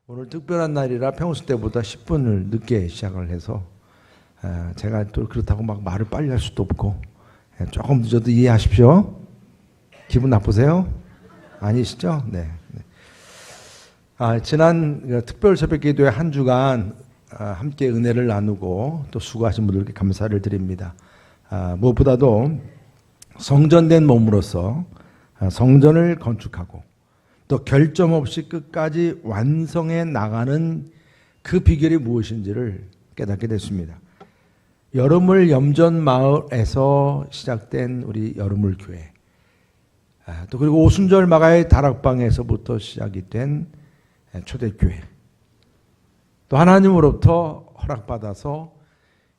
오늘 특별한 날이라 평소 때보다 10분을 늦게 시작을 해서 제가 또 그렇다고 막 말을 빨리 할 수도 없고 조금 늦어도 이해하십시오. 기분 나쁘세요? 아니시죠? 네. 지난 특별 새벽기도회 한 주간 함께 은혜를 나누고 또 수고하신 분들께 감사를 드립니다. 무엇보다도 성전된 몸으로서 성전을 건축하고 또 결점 없이 끝까지 완성해 나가는 그 비결이 무엇인지를 깨닫게 됐습니다. 여름을 염전 마을에서 시작된 우리 여름을 교회, 또 그리고 오순절 마가의 다락방에서부터 시작이 된 초대교회, 또 하나님으로부터 허락받아서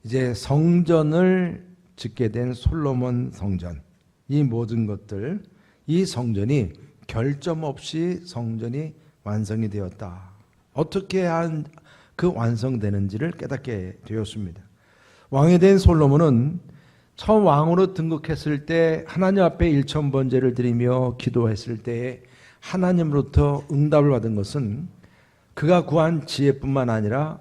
이제 성전을 짓게 된 솔로몬 성전, 이 모든 것들, 이 성전이 결점 없이 성전이 완성이 되었다. 어떻게 한 그 완성되는지를 깨닫게 되었습니다. 왕이 된 솔로몬은 처음 왕으로 등극했을 때 하나님 앞에 일천번제를 드리며 기도했을 때 하나님으로부터 응답을 받은 것은 그가 구한 지혜뿐만 아니라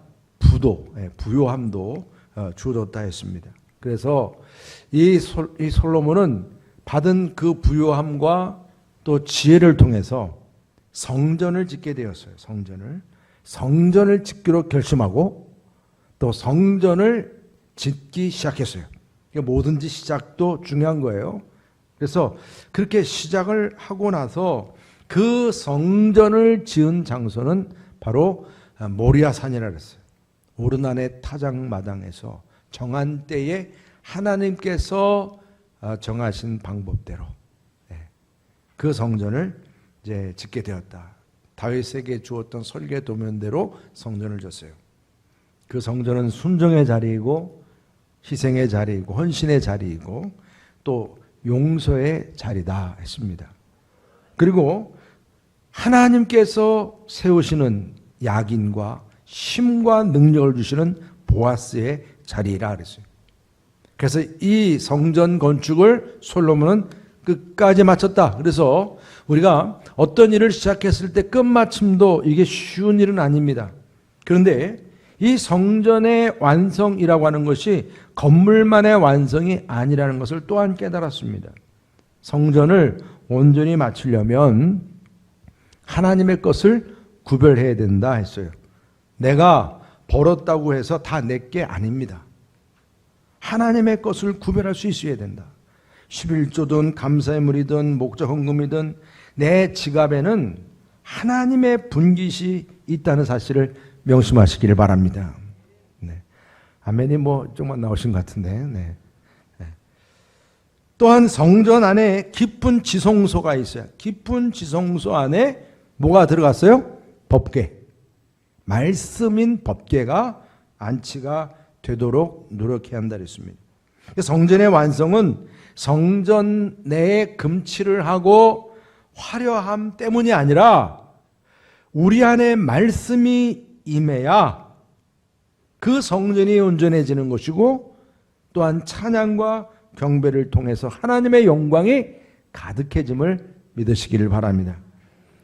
부요함도 주어졌다 했습니다. 그래서 이 솔로몬은 받은 그 부요함과 또 지혜를 통해서 성전을 짓게 되었어요. 성전을 짓기로 결심하고 또 성전을 짓기 시작했어요. 뭐든지 시작도 중요한 거예요. 그래서 그렇게 시작을 하고 나서 그 성전을 지은 장소는 바로 모리아산이라 그랬어요. 오르난의 타작마당에서 정한 때에 하나님께서 정하신 방법대로 그 성전을 이제 짓게 되었다. 다윗에게 주었던 설계 도면대로 성전을 졌어요. 그 성전은 순종의 자리이고 희생의 자리이고 헌신의 자리이고 또 용서의 자리다 했습니다. 그리고 하나님께서 세우시는 약인과 힘과 능력을 주시는 보아스의 자리라 그랬어요. 그래서 이 성전 건축을 솔로몬은 끝까지 마쳤다. 그래서 우리가 어떤 일을 시작했을 때 끝마침도 이게 쉬운 일은 아닙니다. 그런데 이 성전의 완성이라고 하는 것이 건물만의 완성이 아니라는 것을 또한 깨달았습니다. 성전을 온전히 마치려면 하나님의 것을 구별해야 된다 했어요. 내가 벌었다고 해서 다 내게 아닙니다. 하나님의 것을 구별할 수 있어야 된다. 11조든 감사의 물이든 목적 헌금이든 내 지갑에는 하나님의 분깃이 있다는 사실을 명심하시기를 바랍니다. 네. 아멘이 조금만 나오신 것 같은데. 네. 또한 성전 안에 깊은 지성소가 있어요. 깊은 지성소 안에 뭐가 들어갔어요? 법궤. 말씀인 법궤가 안치가 되도록 노력해야 한다 그랬습니다. 성전의 완성은 성전 내에 금칠을 하고 화려함 때문이 아니라 우리 안에 말씀이 임해야 그 성전이 온전해지는 것이고 또한 찬양과 경배를 통해서 하나님의 영광이 가득해짐을 믿으시기를 바랍니다.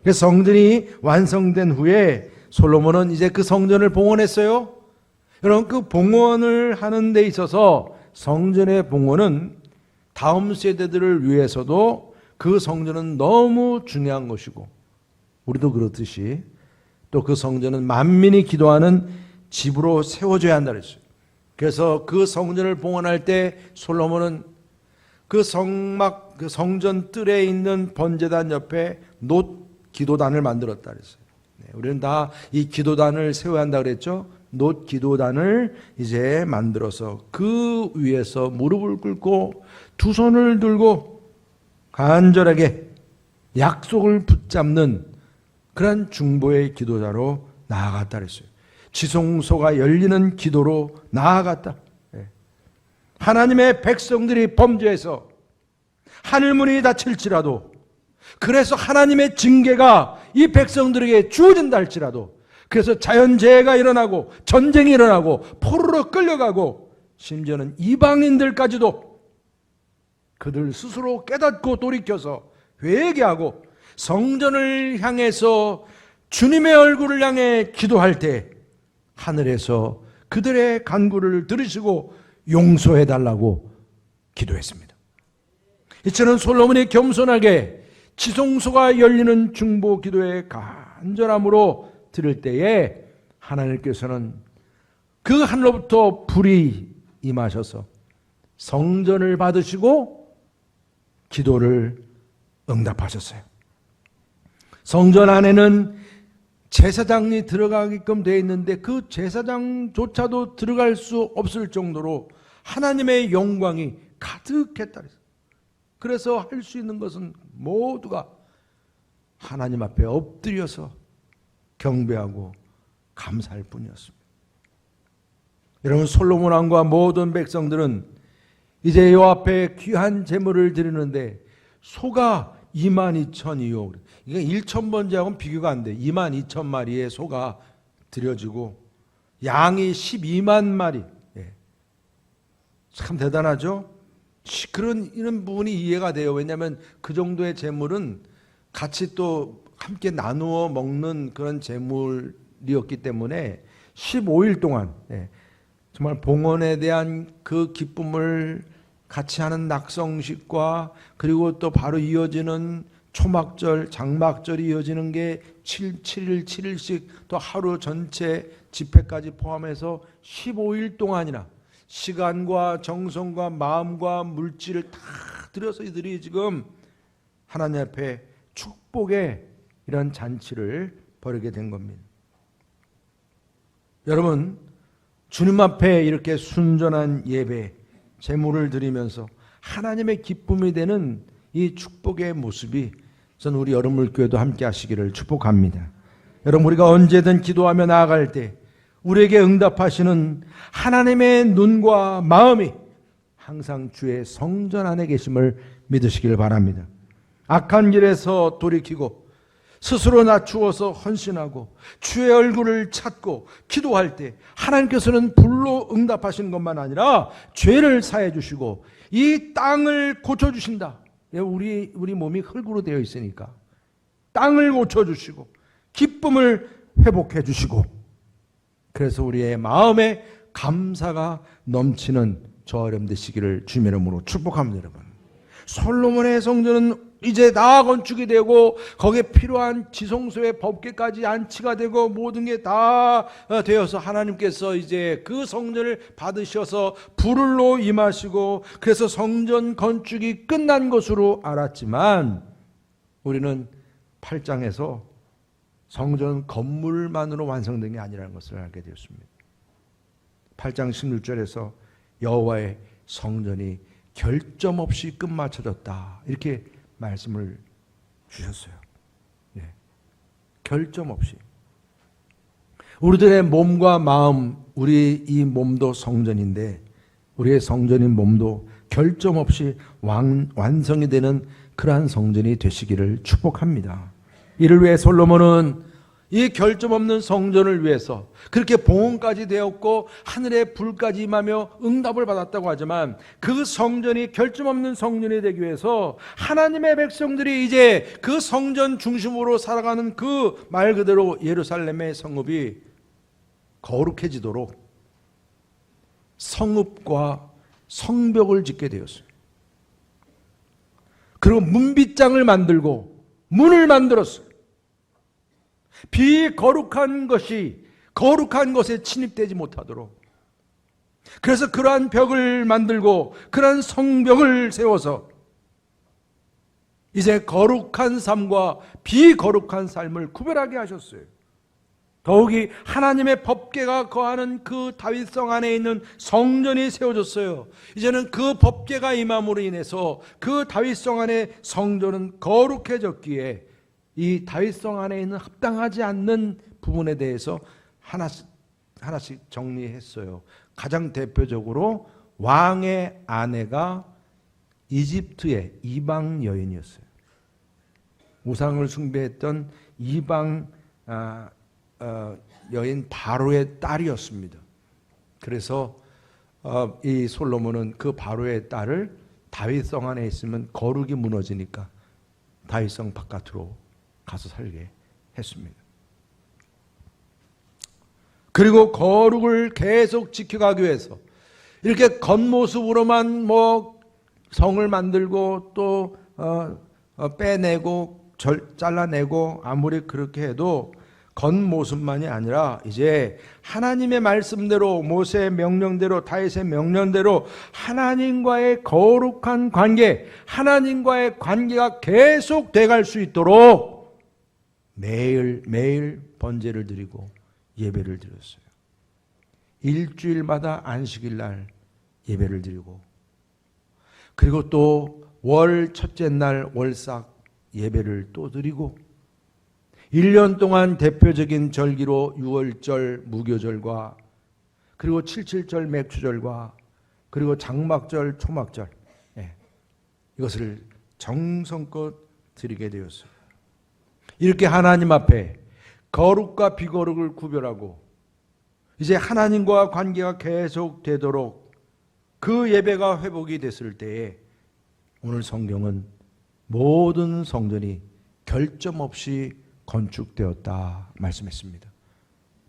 그래서 성전이 완성된 후에 솔로몬은 이제 그 성전을 봉헌했어요. 여러분, 그 봉헌을 하는 데 있어서 성전의 봉헌은 다음 세대들을 위해서도 그 성전은 너무 중요한 것이고 우리도 그렇듯이 또 그 성전은 만민이 기도하는 집으로 세워져야 한다 그랬어요. 그래서 그 성전을 봉헌할 때 솔로몬은 그 성전 뜰에 있는 번제단 옆에 놋 기도단을 만들었다 그랬어요. 우리는 다 이 기도단을 세워야 한다 그랬죠. 놋 기도단을 이제 만들어서 그 위에서 무릎을 꿇고 두 손을 들고 간절하게 약속을 붙잡는 그런 중보의 기도자로 나아갔다 그랬어요. 지성소가 열리는 기도로 나아갔다. 하나님의 백성들이 범죄해서 하늘문이 닫힐지라도, 그래서 하나님의 징계가 이 백성들에게 주어진다 할지라도, 그래서 자연재해가 일어나고 전쟁이 일어나고 포로로 끌려가고 심지어는 이방인들까지도 그들 스스로 깨닫고 돌이켜서 회개하고 성전을 향해서 주님의 얼굴을 향해 기도할 때 하늘에서 그들의 간구를 들으시고 용서해 달라고 기도했습니다. 이처럼 솔로몬이 겸손하게 지성소가 열리는 중보 기도의 간절함으로 들을 때에 하나님께서는 그 하늘로부터 불이 임하셔서 성전을 받으시고 기도를 응답하셨어요. 성전 안에는 제사장이 들어가게끔 되어 있는데 그 제사장조차도 들어갈 수 없을 정도로 하나님의 영광이 가득했다. 그래서 할 수 있는 것은 모두가 하나님 앞에 엎드려서 경배하고 감사할 뿐이었습니다. 여러분, 솔로몬 왕과 모든 백성들은 이제 여호와 앞에 귀한 제물을 드리는데 소가 22,000이요. 이게 1,000번째하고는 비교가 안 돼. 22,000마리의 소가 드려지고 양이 12만 마리. 참 대단하죠? 이런 부분이 이해가 돼요. 왜냐하면 그 정도의 제물은 같이 또 함께 나누어 먹는 그런 제물이었기 때문에 15일 동안 정말 봉헌에 대한 그 기쁨을 같이 하는 낙성식과 그리고 또 바로 이어지는 초막절, 장막절이 이어지는 게 7일, 7일씩 또 하루 전체 집회까지 포함해서 15일 동안이나 시간과 정성과 마음과 물질을 다 들여서 이들이 지금 하나님 앞에 축복의 이런 잔치를 벌이게 된 겁니다. 여러분, 주님 앞에 이렇게 순전한 예배, 제물을 드리면서 하나님의 기쁨이 되는 이 축복의 모습이 저는 우리 여러분교회도 함께 하시기를 축복합니다. 여러분, 우리가 언제든 기도하며 나아갈 때 우리에게 응답하시는 하나님의 눈과 마음이 항상 주의 성전 안에 계심을 믿으시길 바랍니다. 악한 길에서 돌이키고 스스로 낮추어서 헌신하고 주의 얼굴을 찾고 기도할 때 하나님께서는 불로 응답하시는 것만 아니라 죄를 사해 주시고 이 땅을 고쳐주신다. 우리 몸이 흙으로 되어 있으니까 땅을 고쳐주시고 기쁨을 회복해 주시고, 그래서 우리의 마음에 감사가 넘치는 저 여러분 되시기를 주님의 이름으로 축복합니다. 여러분, 솔로몬의 성전은 이제 다 건축이 되고 거기에 필요한 지성소의 법궤까지 안치가 되고 모든 게 다 되어서 하나님께서 이제 그 성전을 받으셔서 불을로 임하시고 그래서 성전 건축이 끝난 것으로 알았지만 우리는 8장에서 성전 건물만으로 완성된 게 아니라는 것을 알게 되었습니다. 8장 16절에서 여호와의 성전이 결점 없이 끝마쳐졌다, 이렇게 말씀을 주셨어요. 결점 없이. 우리들의 몸과 마음, 우리 이 몸도 성전인데 우리의 성전인 몸도 결점 없이 완성이 되는 그러한 성전이 되시기를 축복합니다. 이를 위해 솔로몬은 이 결점 없는 성전을 위해서 그렇게 봉헌까지 되었고 하늘의 불까지 임하며 응답을 받았다고 하지만 그 성전이 결점 없는 성전이 되기 위해서 하나님의 백성들이 이제 그 성전 중심으로 살아가는 그 말 그대로 예루살렘의 성읍이 거룩해지도록 성읍과 성벽을 짓게 되었어요. 그리고 문빗장을 만들고 문을 만들었어요. 비거룩한 것이 거룩한 것에 침입되지 못하도록. 그래서 그러한 벽을 만들고 그러한 성벽을 세워서 이제 거룩한 삶과 비거룩한 삶을 구별하게 하셨어요. 더욱이 하나님의 법궤가 거하는 그 다윗성 안에 있는 성전이 세워졌어요. 이제는 그 법궤가 임함으로 인해서 그 다윗성 안에 성전은 거룩해졌기에 이 다윗성 안에 있는 합당하지 않는 부분에 대해서 하나씩 정리했어요. 가장 대표적으로 왕의 아내가 이집트의 이방 여인이었어요. 우상을 숭배했던 이방 여인 바로의 딸이었습니다. 그래서 이 솔로몬은 그 바로의 딸을 다윗성 안에 있으면 거룩이 무너지니까 다윗성 바깥으로 가서 살게 했습니다. 그리고 거룩을 계속 지켜가기 위해서 이렇게 겉모습으로만 뭐 성을 만들고 또 빼내고 잘라내고 아무리 그렇게 해도 겉모습만이 아니라 이제 하나님의 말씀대로 모세의 명령대로 다윗의 명령대로 하나님과의 거룩한 관계, 하나님과의 관계가 계속 돼갈 수 있도록 매일 번제를 드리고 예배를 드렸어요. 일주일마다 안식일 날 예배를 드리고, 그리고 또 월 첫째 날 월삭 예배를 또 드리고, 1년 동안 대표적인 절기로 유월절 무교절과 그리고 칠칠절 맥주절과 그리고 장막절 초막절, 이것을 정성껏 드리게 되었어요. 이렇게 하나님 앞에 거룩과 비거룩을 구별하고 이제 하나님과 관계가 계속 되도록 그 예배가 회복이 됐을 때에 오늘 성경은 모든 성전이 결점 없이 건축되었다 말씀했습니다.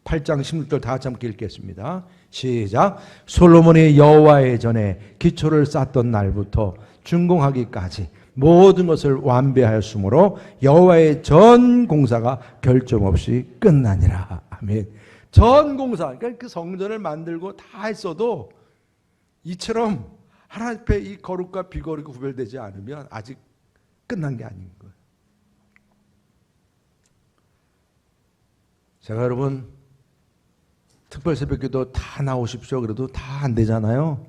8장 16절 다 같이 함께 읽겠습니다. 시작. 솔로몬이 여호와의 전에 기초를 쌓던 날부터 준공하기까지 모든 것을 완배하였으므로 여호와의 전 공사가 결점 없이 끝나니라. 아멘. 전 공사, 그러니까 그 성전을 만들고 다 했어도 이처럼 하나님 앞에 이 거룩과 비거룩이 구별되지 않으면 아직 끝난 게 아닌 거예요. 제가 여러분 특별 새벽기도 다 나오십시오 그래도 다 안 되잖아요.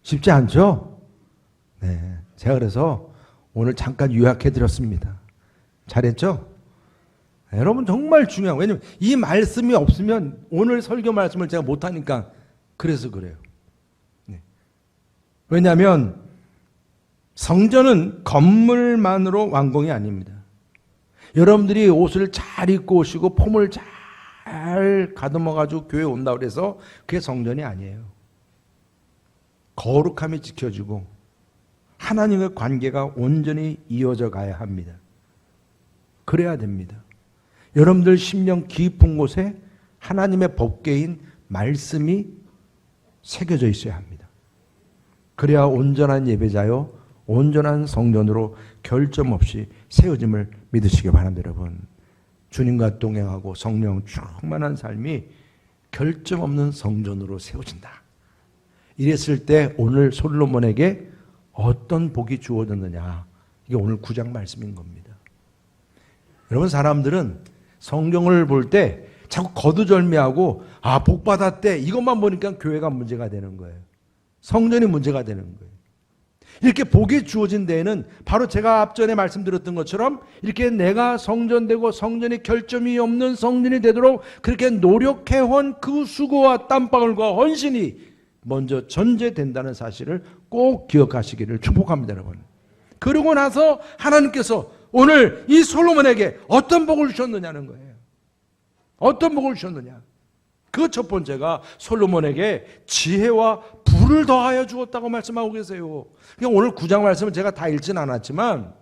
쉽지 않죠? 네, 제가 그래서 오늘 잠깐 요약해 드렸습니다. 잘했죠? 네, 여러분 정말 중요한, 왜냐면 이 말씀이 없으면 오늘 설교 말씀을 제가 못하니까 그래서 그래요. 네. 왜냐하면 성전은 건물만으로 완공이 아닙니다. 여러분들이 옷을 잘 입고 오시고 폼을 잘 가다듬어가지고 교회에 온다고 해서 그게 성전이 아니에요. 거룩함이 지켜지고 하나님의 관계가 온전히 이어져 가야 합니다. 그래야 됩니다. 여러분들 심령 깊은 곳에 하나님의 법궤인 말씀이 새겨져 있어야 합니다. 그래야 온전한 예배자요 온전한 성전으로 결점 없이 세워짐을 믿으시기 바랍니다. 여러분, 주님과 동행하고 성령 충만한 삶이 결점 없는 성전으로 세워진다. 이랬을 때 오늘 솔로몬에게 어떤 복이 주어졌느냐, 이게 오늘 9장 말씀인 겁니다. 여러분, 사람들은 성경을 볼 때 자꾸 거두절미하고 복 받았대 이것만 보니까 교회가 문제가 되는 거예요. 성전이 문제가 되는 거예요. 이렇게 복이 주어진 데에는 바로 제가 앞전에 말씀드렸던 것처럼 이렇게 내가 성전되고 성전이 결점이 없는 성전이 되도록 그렇게 노력해온 그 수고와 땀방울과 헌신이 먼저 전제된다는 사실을 꼭 기억하시기를 축복합니다. 여러분, 그러고 나서 하나님께서 오늘 이 솔로몬에게 어떤 복을 주셨느냐는 거예요. 어떤 복을 주셨느냐, 그 첫 번째가 솔로몬에게 지혜와 부를 더하여 주었다고 말씀하고 계세요. 오늘 9장 말씀을 제가 다 읽지는 않았지만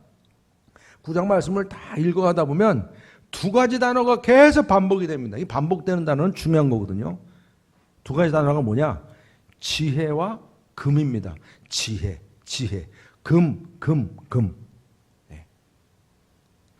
9장 말씀을 다 읽어가다 보면 두 가지 단어가 계속 반복이 됩니다. 이 반복되는 단어는 중요한 거거든요. 두 가지 단어가 뭐냐? 지혜와 금입니다. 지혜, 금.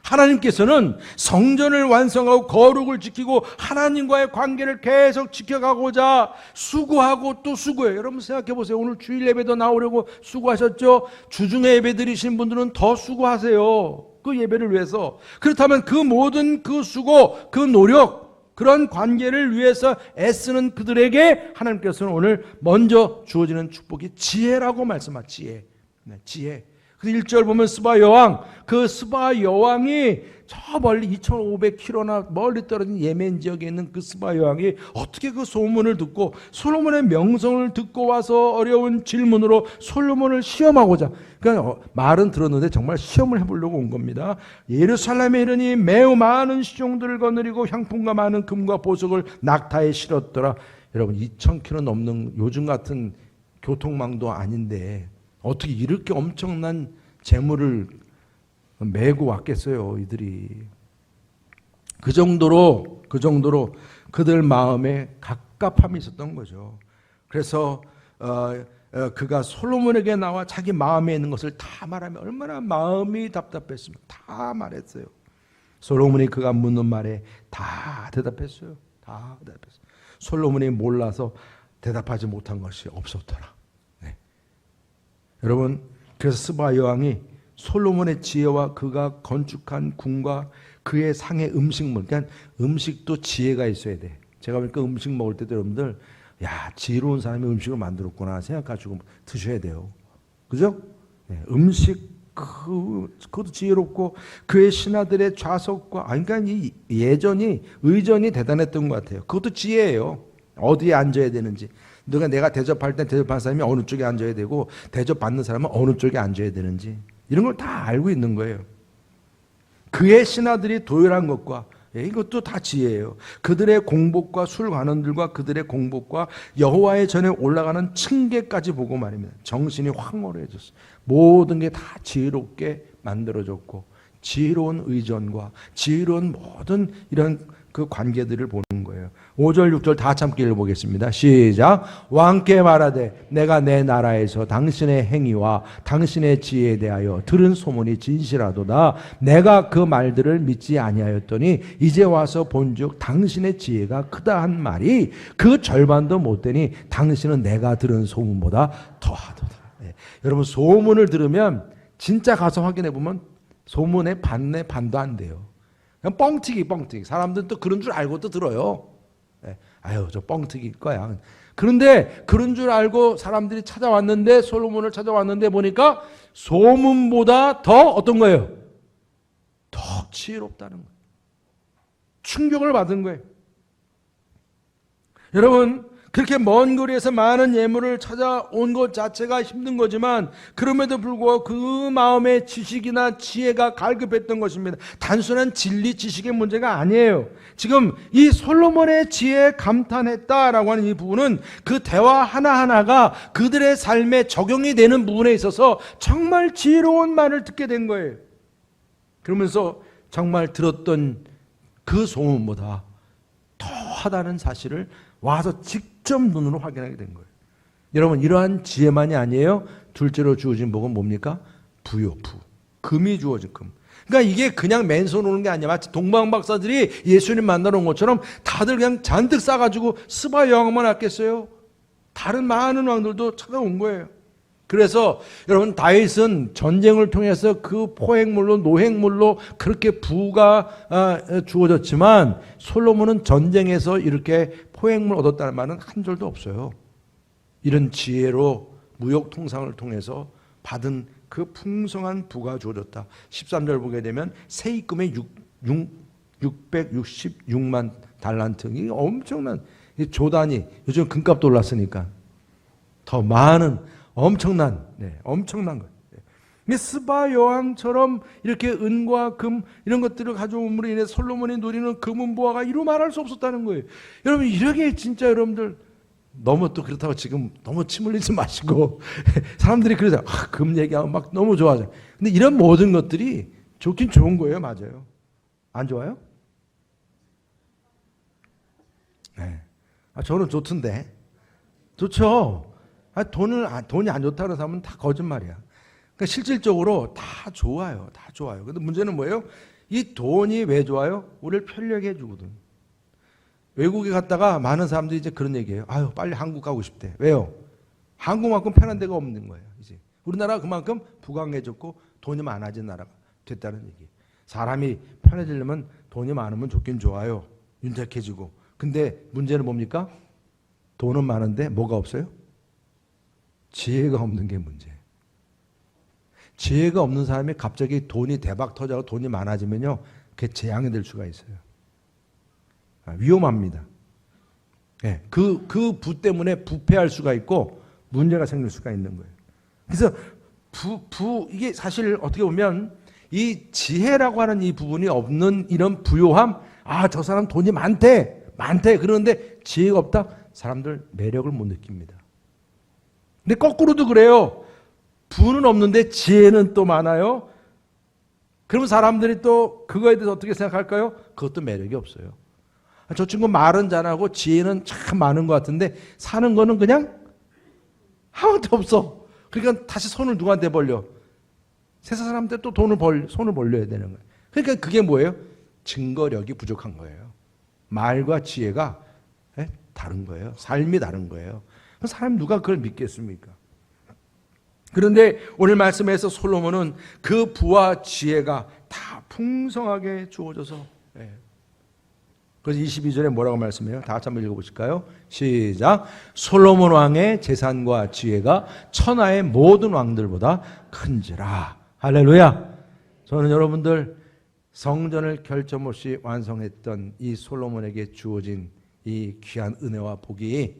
하나님께서는 성전을 완성하고 거룩을 지키고 하나님과의 관계를 계속 지켜가고자 수고하고 또 수고해요. 여러분 생각해 보세요. 오늘 주일 예배도 나오려고 수고하셨죠? 주중에 예배 드리신 분들은 더 수고하세요. 그 예배를 위해서. 그렇다면 그 모든 그 수고, 그 노력, 그런 관계를 위해서 애쓰는 그들에게 하나님께서는 오늘 먼저 주어지는 축복이 지혜라고 말씀하시죠. 지혜. 네, 지혜. 그 1절 보면 스바 여왕, 그 스바 여왕이 저 멀리 2500km나 멀리 떨어진 예멘 지역에 있는 그 스바 여왕이 어떻게 그 소문을 듣고 솔로몬의 명성을 듣고 와서 어려운 질문으로 솔로몬을 시험하고자, 그러니까 말은 들었는데 정말 시험을 해보려고 온 겁니다. 예루살렘에 이르니 매우 많은 시종들을 거느리고 향품과 많은 금과 보석을 낙타에 실었더라. 여러분 2000km 넘는 요즘 같은 교통망도 아닌데 어떻게 이렇게 엄청난 재물을 메고 왔겠어요, 이들이. 그 정도로 그들 마음에 갑갑함이 있었던 거죠. 그래서 그가 솔로몬에게 나와 자기 마음에 있는 것을 다 말하면 얼마나 마음이 답답했으면 다 말했어요. 솔로몬이 그가 묻는 말에 다 대답했어요. 다 대답했어요. 솔로몬이 몰라서 대답하지 못한 것이 없었더라. 네. 여러분, 그래서 스바 여왕이 솔로몬의 지혜와 그가 건축한 궁과 그의 상의 음식물, 그러니까 음식도 지혜가 있어야 돼. 제가 보니까 음식 먹을 때도 여러분들, 야, 지혜로운 사람이 음식을 만들었구나 생각하시고 드셔야 돼요. 그죠? 네, 음식 그것도 지혜롭고 그의 신하들의 좌석과, 그러니까 이 의전이 대단했던 것 같아요. 그것도 지혜예요. 어디에 앉아야 되는지. 내가 대접할 때 대접하는 사람이 어느 쪽에 앉아야 되고 대접받는 사람은 어느 쪽에 앉아야 되는지 이런 걸 다 알고 있는 거예요. 그의 신하들이 도열한 것과 이것도 다 지혜예요. 그들의 공복과 술관원들과 그들의 공복과 여호와의 전에 올라가는 층계까지 보고 말입니다. 정신이 황홀해졌어요. 모든 게 다 지혜롭게 만들어졌고 지혜로운 의전과 지혜로운 모든 이런 그 관계들을 보는 거예요. 5절 6절 다 함께 읽어보겠습니다. 시작. 왕께 말하되 내가 내 나라에서 당신의 행위와 당신의 지혜에 대하여 들은 소문이 진실하도다. 내가 그 말들을 믿지 아니하였더니 이제 와서 본즉 당신의 지혜가 크다 한 말이 그 절반도 못되니 당신은 내가 들은 소문보다 더하도다. 네. 여러분, 소문을 들으면 진짜 가서 확인해 보면 소문의 반도 안 돼요. 그냥 뻥튀기. 사람들은 또 그런 줄 알고 또 들어요. 네. 아유, 저 뻥튀기일 거야. 그런데 그런 줄 알고 사람들이 찾아왔는데, 솔로몬을 찾아왔는데 보니까 소문보다 더 어떤 거예요? 더 지혜롭다는 거예요. 충격을 받은 거예요. 여러분, 그렇게 먼 거리에서 많은 예물을 찾아온 것 자체가 힘든 거지만 그럼에도 불구하고 그 마음의 지식이나 지혜가 갈급했던 것입니다. 단순한 진리 지식의 문제가 아니에요. 지금 이 솔로몬의 지혜에 감탄했다라고 하는 이 부분은 그 대화 하나하나가 그들의 삶에 적용이 되는 부분에 있어서 정말 지혜로운 말을 듣게 된 거예요. 그러면서 정말 들었던 그 소문보다 더하다는 사실을 와서 직접 눈으로 확인하게 된 거예요. 여러분, 이러한 지혜만이 아니에요. 둘째로 주어진 복은 뭡니까? 부요. 금이 주어진 금. 그러니까 이게 그냥 맨손 오는 게 아니야. 마치 동방 박사들이 예수님 만나러 온 것처럼 다들 그냥 잔뜩 싸가지고 스바 여왕만 왔겠어요? 다른 많은 왕들도 찾아온 거예요. 그래서 여러분, 다윗은 전쟁을 통해서 그 포획물로 노획물로 그렇게 부가 주어졌지만 솔로몬은 전쟁에서 이렇게 포획물 얻었다는 말은 한 줄도 없어요. 이런 지혜로 무역 통상을 통해서 받은 그 풍성한 부가 주어졌다. 13절 보게 되면 세입금의 666만 달란트. 이게 엄청난 조단위. 요즘 금값도 올랐으니까 더 많은 엄청난 것. 스바 여왕처럼 이렇게 은과 금 이런 것들을 가져옴으로 인해 솔로몬이 누리는 금은 보화가 이루 말할 수 없었다는 거예요. 여러분, 이렇게 진짜 여러분들 너무 또 그렇다고 지금 너무 침 흘리지 마시고 사람들이 그러잖아요. 금 얘기하면 막 너무 좋아하잖아요. 근데 이런 모든 것들이 좋긴 좋은 거예요. 맞아요. 안 좋아요? 네. 저는 좋던데. 좋죠. 돈이 안 좋다는 사람은 다 거짓말이야. 그러니까 실질적으로 다 좋아요. 다 좋아요. 근데 문제는 뭐예요? 이 돈이 왜 좋아요? 우리를 편리하게 해주거든. 외국에 갔다가 많은 사람들이 이제 그런 얘기해요. 아유, 빨리 한국 가고 싶대. 왜요? 한국만큼 편한 데가 없는 거예요. 이제 우리나라가 그만큼 부강해졌고 돈이 많아진 나라가 됐다는 얘기. 사람이 편해지려면 돈이 많으면 좋긴 좋아요. 윤택해지고. 근데 문제는 뭡니까? 돈은 많은데 뭐가 없어요? 지혜가 없는 게 문제예요. 지혜가 없는 사람이 갑자기 돈이 대박 터져서 돈이 많아지면요, 그게 재앙이 될 수가 있어요. 위험합니다. 네, 그 부 때문에 부패할 수가 있고 문제가 생길 수가 있는 거예요. 그래서 이게 사실 어떻게 보면 이 지혜라고 하는 이 부분이 없는 이런 부요함, 저 사람 돈이 많대. 그런데 지혜가 없다? 사람들 매력을 못 느낍니다. 근데 거꾸로도 그래요. 부는 없는데 지혜는 또 많아요. 그러면 사람들이 또 그거에 대해서 어떻게 생각할까요? 그것도 매력이 없어요. 저 친구 말은 잘하고 지혜는 참 많은 것 같은데 사는 거는 그냥 아무것도 없어. 그러니까 다시 손을 누구한테 벌려? 세상 사람한테 또 손을 벌려야 되는 거예요. 그러니까 그게 뭐예요? 증거력이 부족한 거예요. 말과 지혜가 다른 거예요. 삶이 다른 거예요. 사람 누가 그걸 믿겠습니까? 그런데 오늘 말씀에서 솔로몬은 그 부와 지혜가 다 풍성하게 주어져서, 그래서 22절에 뭐라고 말씀해요? 다 같이 한번 읽어보실까요? 시작. 솔로몬 왕의 재산과 지혜가 천하의 모든 왕들보다 큰지라. 할렐루야. 저는 여러분들 성전을 결점 없이 완성했던 이 솔로몬에게 주어진 이 귀한 은혜와 복이,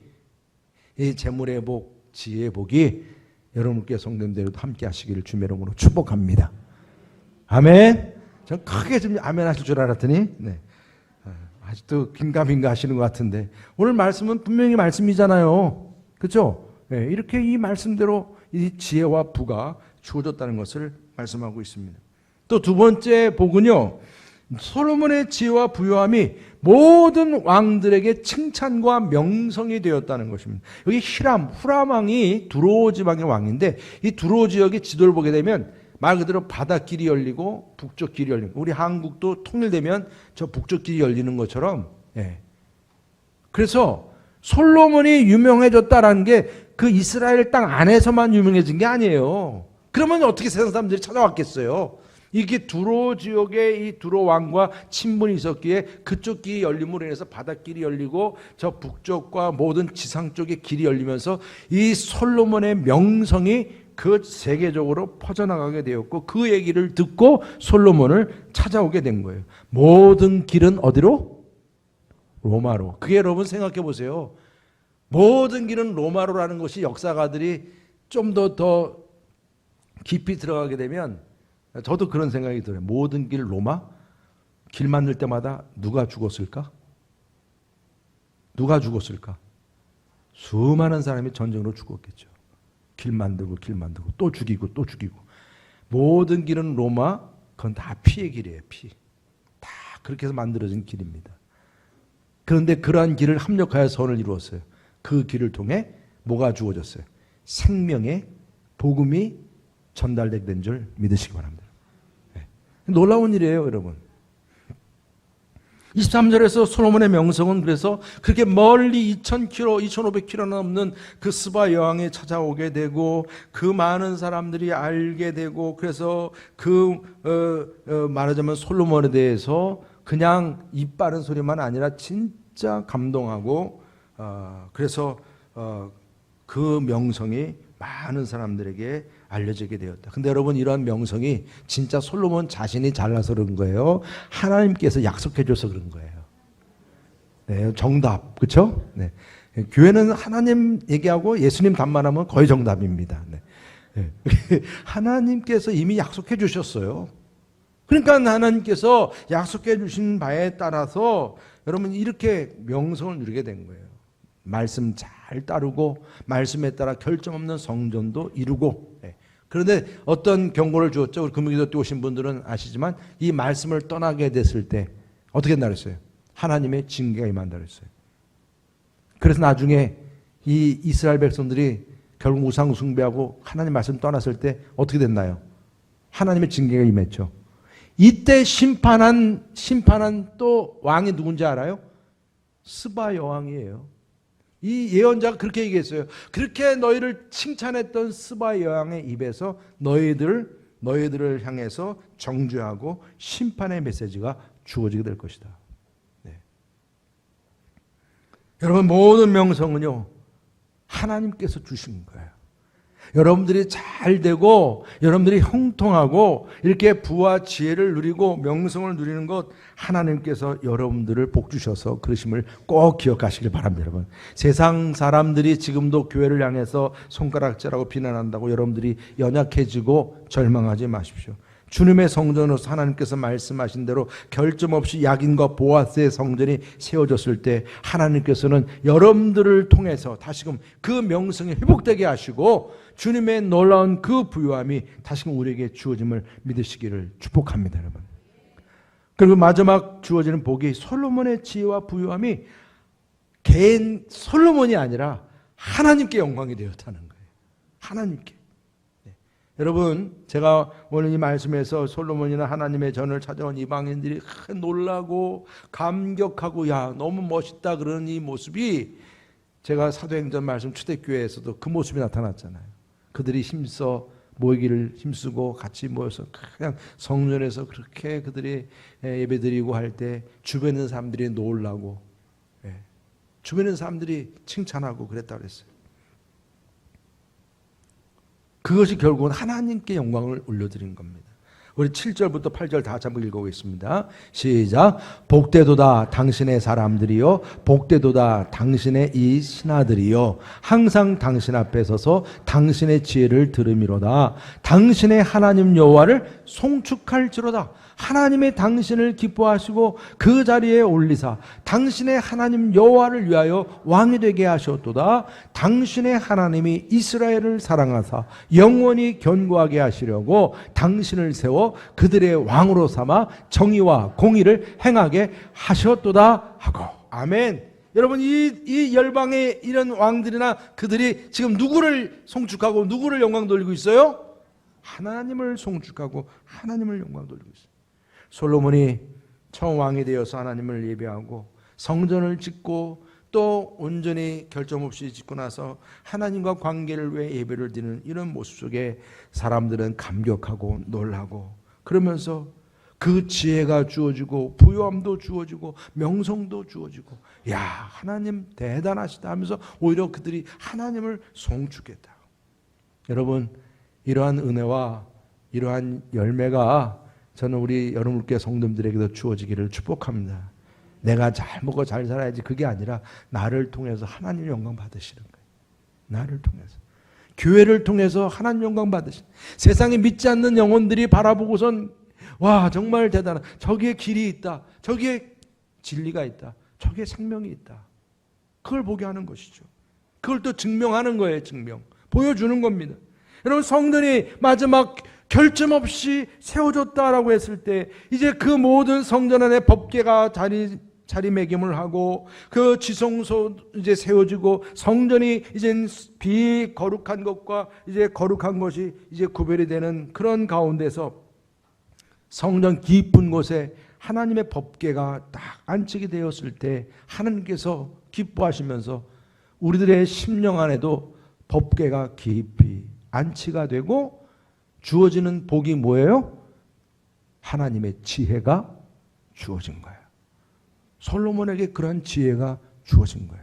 이 재물의 복, 지혜의 복이 여러분께 성령대로도 함께 하시기를 주의 이름으로 축복합니다. 아멘. 전 크게 좀 아멘 하실 줄 알았더니 아직도 긴가민가 하시는 것 같은데 오늘 말씀은 분명히 말씀이잖아요. 그렇죠? 이렇게 이 말씀대로 이 지혜와 부가 주어졌다는 것을 말씀하고 있습니다. 또 두 번째 복은요, 솔로몬의 지혜와 부요함이 모든 왕들에게 칭찬과 명성이 되었다는 것입니다. 여기 후람 왕이 두로 지방의 왕인데 이 두로 지역의 지도를 보게 되면 말 그대로 바닷길이 열리고 북쪽 길이 열리고, 우리 한국도 통일되면 저 북쪽 길이 열리는 것처럼, 그래서 솔로몬이 유명해졌다라는 게 그 이스라엘 땅 안에서만 유명해진 게 아니에요. 그러면 어떻게 세상 사람들이 찾아왔겠어요? 이게 두로 지역에 이 두로 왕과 친분이 있었기에 그쪽 길이 열림으로 인해서 바닷길이 열리고 저 북쪽과 모든 지상 쪽의 길이 열리면서 이 솔로몬의 명성이 그 세계적으로 퍼져나가게 되었고, 그 얘기를 듣고 솔로몬을 찾아오게 된 거예요. 모든 길은 어디로? 로마로. 그게 여러분 생각해 보세요. 모든 길은 로마로라는 것이 역사가들이 좀 더 깊이 들어가게 되면, 저도 그런 생각이 들어요. 모든 길 로마? 길 만들 때마다 누가 죽었을까? 누가 죽었을까? 수많은 사람이 전쟁으로 죽었겠죠. 길 만들고 또 죽이고 또 죽이고. 모든 길은 로마, 그건 다 피의 길이에요. 피. 다 그렇게 해서 만들어진 길입니다. 그런데 그러한 길을 합력하여 선을 이루었어요. 그 길을 통해 뭐가 주어졌어요? 생명의 복음이 전달되게 된 줄 믿으시기 바랍니다. 놀라운 일이에요, 여러분. 23절에서 솔로몬의 명성은 그래서 그렇게 멀리 2000km, 2500km 넘는 그 스바 여왕에 찾아오게 되고, 그 많은 사람들이 알게 되고, 그래서 말하자면 솔로몬에 대해서 그냥 입 바른 소리만 아니라 진짜 감동하고, 그래서 그 명성이 많은 사람들에게 알려지게 되었다. 근데 여러분, 이러한 명성이 진짜 솔로몬 자신이 잘나서 그런 거예요? 하나님께서 약속해 줘서 그런 거예요? 네, 정답. 그렇죠? 네. 교회는 하나님 얘기하고 예수님 답만 거의 정답입니다. 네. 네. 하나님께서 이미 약속해 주셨어요. 그러니까 하나님께서 약속해 주신 바에 따라서 여러분 이렇게 명성을 누리게 된 거예요. 말씀 잘 따르고 말씀에 따라 결점 없는 성전도 이루고. 그런데 어떤 경고를 주었죠? 우리 금요기도 때 오신 분들은 아시지만 이 말씀을 떠나게 됐을 때 어떻게 한다 그랬어요? 하나님의 징계가 임한다 그랬어요. 그래서 나중에 이 이스라엘 백성들이 결국 우상 숭배하고 하나님 말씀 떠났을 때 어떻게 됐나요? 하나님의 징계가 임했죠. 이때 심판한 또 왕이 누군지 알아요? 스바 여왕이에요. 이 예언자가 그렇게 얘기했어요. 그렇게 너희를 칭찬했던 스바 여왕의 입에서 너희들을 향해서 정죄하고 심판의 메시지가 주어지게 될 것이다. 네. 여러분, 모든 명성은요 하나님께서 주신 거예요. 여러분들이 잘 되고 여러분들이 형통하고 이렇게 부와 지혜를 누리고 명성을 누리는 것, 하나님께서 여러분들을 복 주셔서 그러심을 꼭 기억하시길 바랍니다. 여러분, 세상 사람들이 지금도 교회를 향해서 손가락질하고 비난한다고 여러분들이 연약해지고 절망하지 마십시오. 주님의 성전으로서 하나님께서 말씀하신 대로 결점 없이 야긴과 보아스의 성전이 세워졌을 때 하나님께서는 여러분들을 통해서 다시금 그 명성이 회복되게 하시고 주님의 놀라운 그 부요함이 다시금 우리에게 주어짐을 믿으시기를 축복합니다, 여러분. 그리고 마지막 주어지는 복이 솔로몬의 지혜와 부요함이 개인 솔로몬이 아니라 하나님께 영광이 되었다는 거예요. 하나님께. 여러분, 제가 오늘 이 말씀에서 솔로몬이나 하나님의 전을 찾아온 이방인들이 놀라고 감격하고 야 너무 멋있다 그러는 이 모습이 제가 사도행전 말씀 초대교회에서도 그 모습이 나타났잖아요. 그들이 힘써 모이기를 힘쓰고 같이 모여서 그냥 성전에서 그렇게 그들이 예배드리고 할 때 주변에 있는 사람들이 놀라고 주변에 있는 사람들이 칭찬하고 그랬다고 그랬어요. 그것이 결국은 하나님께 영광을 올려드린 겁니다. 우리 7절부터 8절 다 같이 한번 읽어보겠습니다. 시작. 복되도다 당신의 사람들이요, 복되도다 당신의 이 신하들이요, 항상 당신 앞에 서서 당신의 지혜를 들으미로다. 당신의 하나님 여호와를 송축할지로다. 하나님의 당신을 기뻐하시고 그 자리에 올리사 당신의 하나님 여호와를 위하여 왕이 되게 하셨도다. 당신의 하나님이 이스라엘을 사랑하사 영원히 견고하게 하시려고 당신을 세워 그들의 왕으로 삼아 정의와 공의를 행하게 하셨도다 하고. 아멘. 여러분, 이 열방의 이런 왕들이나 그들이 지금 누구를 송축하고 누구를 영광 돌리고 있어요? 하나님을 송축하고 하나님을 영광 돌리고 있어요. 솔로몬이 처음 왕이 되어서 하나님을 예배하고 성전을 짓고 또 온전히 결점 없이 짓고 나서 하나님과 관계를 위해 예배를 드리는 이런 모습 속에 사람들은 감격하고 놀라고 그러면서 그 지혜가 주어지고 부요함도 주어지고 명성도 주어지고 야 하나님 대단하시다 하면서 오히려 그들이 하나님을 송축했다. 여러분, 이러한 은혜와 이러한 열매가 저는 우리 여러분께 성도들에게도 주어지기를 축복합니다. 내가 잘 먹고 잘 살아야지 그게 아니라 나를 통해서 하나님 영광 받으시는 거예요. 나를 통해서. 교회를 통해서 하나님 영광 받으시는. 세상에 믿지 않는 영혼들이 바라보고선 와 정말 대단한, 저기에 길이 있다, 저기에 진리가 있다, 저기에 생명이 있다. 그걸 보게 하는 것이죠. 그걸 또 증명하는 거예요. 증명. 보여주는 겁니다. 여러분, 성전이 마지막 결점 없이 세워졌다라고 했을 때 이제 그 모든 성전 안에 법궤가 자리매김을 하고 그 지성소 이제 세워지고 성전이 이제 비거룩한 것과 이제 거룩한 것이 이제 구별이 되는 그런 가운데서 성전 깊은 곳에 하나님의 법궤가 딱 안치게 되었을 때 하나님께서 기뻐하시면서 우리들의 심령 안에도 법궤가 깊이 안치가 되고 주어지는 복이 뭐예요? 하나님의 지혜가 주어진 거예요. 솔로몬에게 그런 지혜가 주어진 거예요.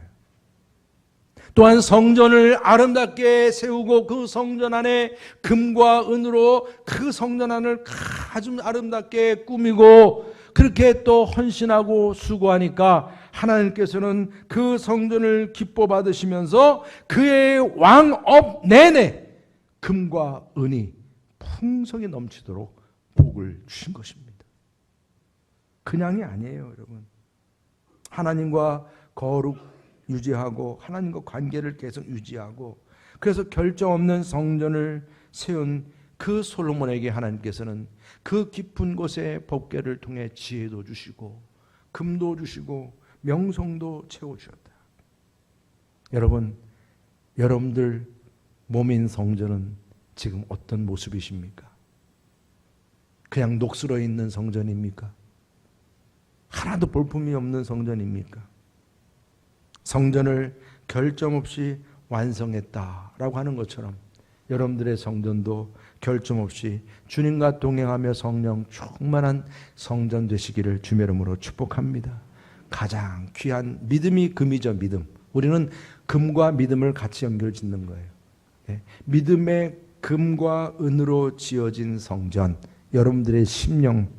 또한 성전을 아름답게 세우고 그 성전 안에 금과 은으로 그 성전 안을 아주 아름답게 꾸미고 그렇게 또 헌신하고 수고하니까 하나님께서는 그 성전을 기뻐 받으시면서 그의 왕업 내내 금과 은이 풍성이 넘치도록 복을 주신 것입니다. 그냥이 아니에요, 여러분. 하나님과 거룩 유지하고 하나님과 관계를 계속 유지하고 그래서 결점 없는 성전을 세운 그 솔로몬에게 하나님께서는 그 깊은 곳에 법궤를 통해 지혜도 주시고 금도 주시고 명성도 채워주셨다. 여러분, 여러분들 몸인 성전은 지금 어떤 모습이십니까? 그냥 녹슬어 있는 성전입니까? 하나도 볼품이 없는 성전입니까? 성전을 결점 없이 완성했다라고 하는 것처럼 여러분들의 성전도 결점 없이 주님과 동행하며 성령 충만한 성전 되시기를 주의 이름으로 축복합니다. 가장 귀한 믿음이 금이죠. 믿음. 우리는 금과 믿음을 같이 연결 짓는 거예요. 믿음의 금과 은으로 지어진 성전, 여러분들의 심령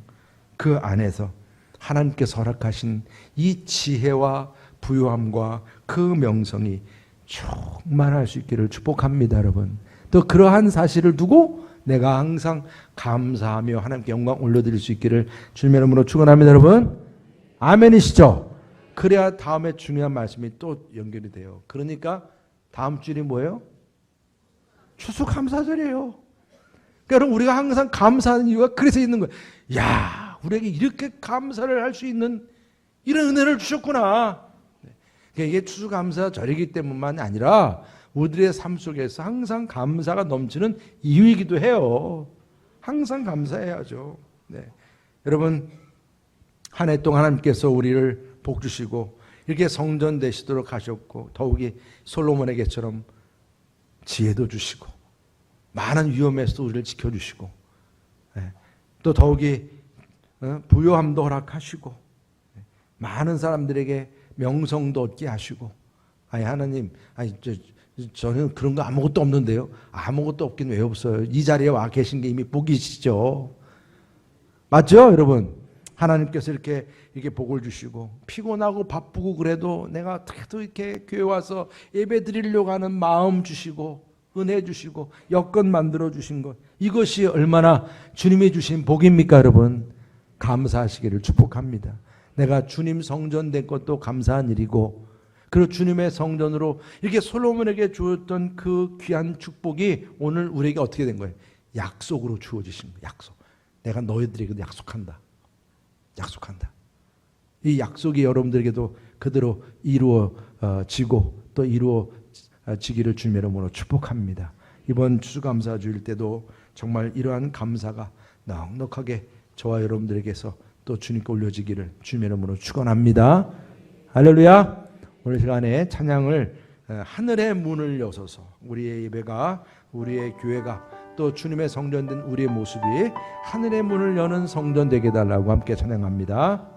그 안에서 하나님께서 허락하신 이 지혜와 부요함과 그 명성이 충만할 수 있기를 축복합니다. 여러분, 또 그러한 사실을 두고 내가 항상 감사하며 하나님께 영광 올려드릴 수 있기를 주님의 이름으로 축원합니다. 여러분 아멘이시죠? 그래야 다음에 중요한 말씀이 또 연결이 돼요. 그러니까 다음 주일이 뭐예요? 추수감사절이에요. 그러니까 여러분 우리가 항상 감사하는 이유가 그래서 있는 거예요. 야, 우리에게 이렇게 감사를 할 수 있는 이런 은혜를 주셨구나. 그러니까 이게 추수감사절이기 때문만이 아니라 우리의 삶 속에서 항상 감사가 넘치는 이유이기도 해요. 항상 감사해야죠. 네. 여러분 한 해 동안 하나님께서 우리를 복 주시고 이렇게 성전 되시도록 하셨고 더욱이 솔로몬에게처럼 지혜도 주시고 많은 위험에서도 우리를 지켜주시고 또 더욱이 부요함도 허락하시고 많은 사람들에게 명성도 얻게 하시고 하나님 저는 그런 거 아무것도 없는데요. 아무것도 없긴 왜 없어요. 이 자리에 와 계신 게 이미 복이시죠. 맞죠 여러분? 하나님께서 이렇게 복을 주시고 피곤하고 바쁘고 그래도 내가 그래도 이렇게 교회 와서 예배 드리려고 하는 마음 주시고 은혜 주시고 여건 만들어 주신 것 이것이 얼마나 주님이 주신 복입니까 여러분? 감사하시기를 축복합니다. 내가 주님 성전 된 것도 감사한 일이고 그리고 주님의 성전으로 이렇게 솔로몬에게 주었던 그 귀한 축복이 오늘 우리에게 어떻게 된 거예요? 약속으로 주어지신 거예요. 약속. 내가 너희들에게도 약속한다. 이 약속이 여러분들에게도 그대로 이루어지고 또 이루어지기를 주님의 이름으로 축복합니다. 이번 추수감사 주일 때도 정말 이러한 감사가 넉넉하게 저와 여러분들에게서 또 주님께 올려지기를 주님의 이름으로 축원합니다. 할렐루야. 오늘 시간에 찬양을 하늘의 문을 여서서 우리의 예배가 우리의 교회가 또 주님의 성전된 우리의 모습이 하늘의 문을 여는 성전 되게 해달라고 함께 찬양합니다.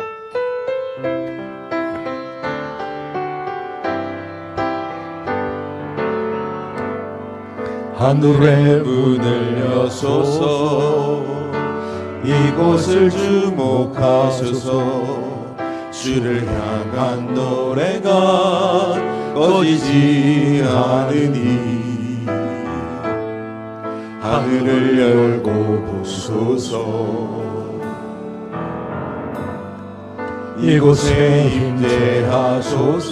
하늘의 문을 여소서 이곳을 주목하소서 주를 향한 노래가 꺼지지 않으니 하늘을 열고 보소서 이곳에 임재하소서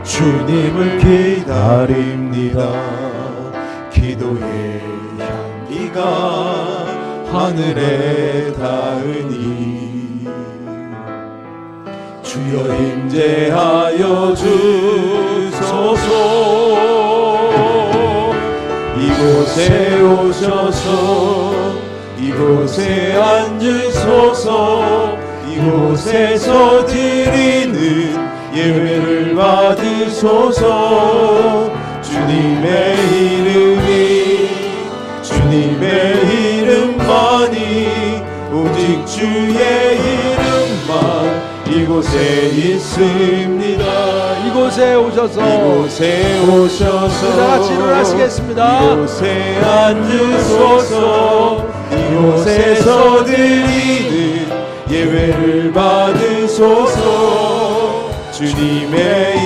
주님을 기다립니다. 기도의 향기가 하늘에 닿으니 주여 임재하여 주소서 이곳에 오셔서 이곳에 앉으소서 이곳에서 드리는 예배를 받으소서 주님의 이름만이 오직 주의 이름만 이곳에 있습니다. 이곳에 오셔서 다 같이 일어나시겠습니다. 이곳에 앉으소서 이곳에서 드리는 예배를 받으소서 주님의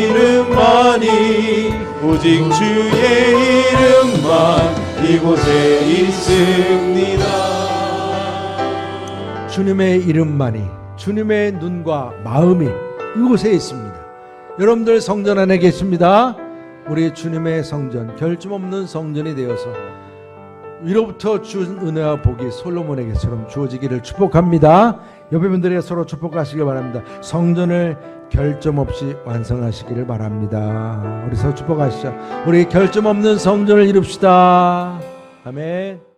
이름만이 오직 주의 이름만 이곳에 있습니다. 주님의 이름만이 주님의 눈과 마음이 이곳에 있습니다. 여러분들 성전 안에 계십니다. 우리 주님의 성전 결점 없는 성전이 되어서 위로부터 준 은혜와 복이 솔로몬에게처럼 주어지기를 축복합니다. 옆에 분들에게 서로 축복하시길 바랍니다. 성전을 결점 없이 완성하시기를 바랍니다. 우리 서로 축복하시죠. 우리 결점 없는 성전을 이룹시다. 아멘.